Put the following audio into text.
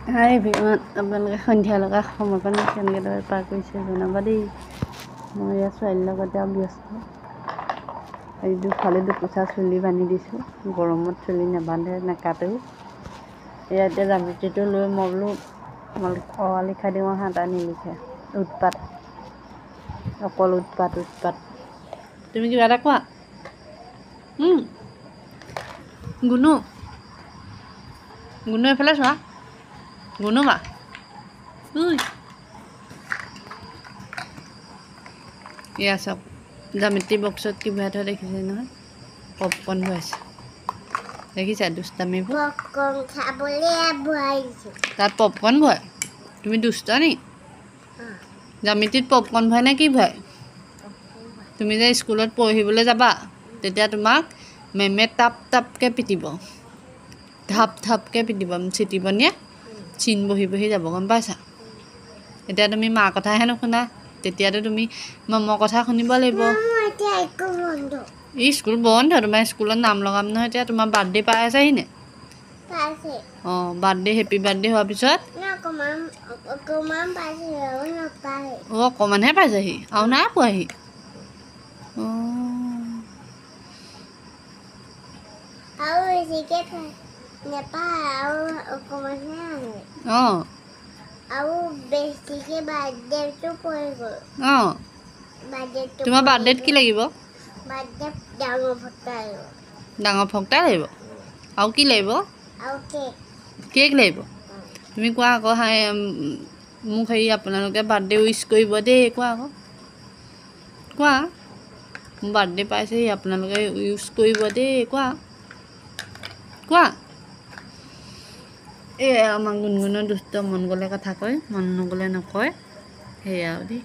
হাই everyone, আপোনালোকে সন্ধিয়া লগা সময়কণ কেনেদৰে পাৰ কৰিছে জনাবা দেই। মই ইয়াত ছোৱালীৰ লগতে ব্যস্ত। এই দুফালে দুকোচা চুলি বান্ধি দিছোঁ, গৰমত চুলি নেবান্ধে নেকাটেও। ইয়াতে জ্যামিতিটো লৈ মই বোলো লিখা দিওঁ আহা, এটা নিলিখে। উৎপাত, অকল উৎপাত। তুমি কিবা এটা কোৱা। গুণু এইফালে চোৱা। গুণু মা এয়া চাওক, জ্যামিতি বক্সত কি ভৰাই থোৱা দেখিছে নহয়? পপকৰ্ণ ভৰাইছে, দেখিছা দুষ্টামিবোৰ? তাত পপকৰ্ণ ভৰাই? তুমি দুষ্ট নি? জ্যামিতিত পপকৰ্ণ ভৰাই নে কি ভৰাই? তুমি যে স্কুলত পঢ়িবলৈ যাবা, তেতিয়া তোমাক মেমে টাপ টাপকৈ পিটিব, ধাপ ধাপকৈ পিটিব, চিটিবনীয়ে চিন বহি বহি যাব, গম পাইছা? এতিয়া তুমি মাৰ কথাহে নুশুনা, তেতিয়াতো তুমি মমৰ কথা শুনিব লাগিব। স্কুল বন্ধ, তোমাৰ স্কুলত নাম লগাম নহয়। এতিয়া তোমাৰ বাৰ্থডে পাই আছেহি নে? অঁ, বাৰ্থডে, হেপী বাৰ্থডে হোৱাৰ পিছত অকণমানহে পাইছেহি আৰু নাই পোৱাহি। অঁ, তোমাৰ বাৰ্থডেত কি লাগিব? ডাঙৰ ফক্টা লাগিব আৰু কি লাগিব? কেক লাগিব। তুমি কোৱা আকৌ, মোক আপোনালোকে বাৰ্থডে উইচ কৰিব দেই, কোৱা আকৌ। কোৱা, মোৰ বাৰ্থডে পাইছেহি, আপোনালোকে ইউজ কৰিব দেই, কোৱা। এই আমাৰ গুণগুণৰ দুষ্ট, মন গ'লে কথা কয়, মন নগ'লে নকয়। সেয়া আৰু দেই।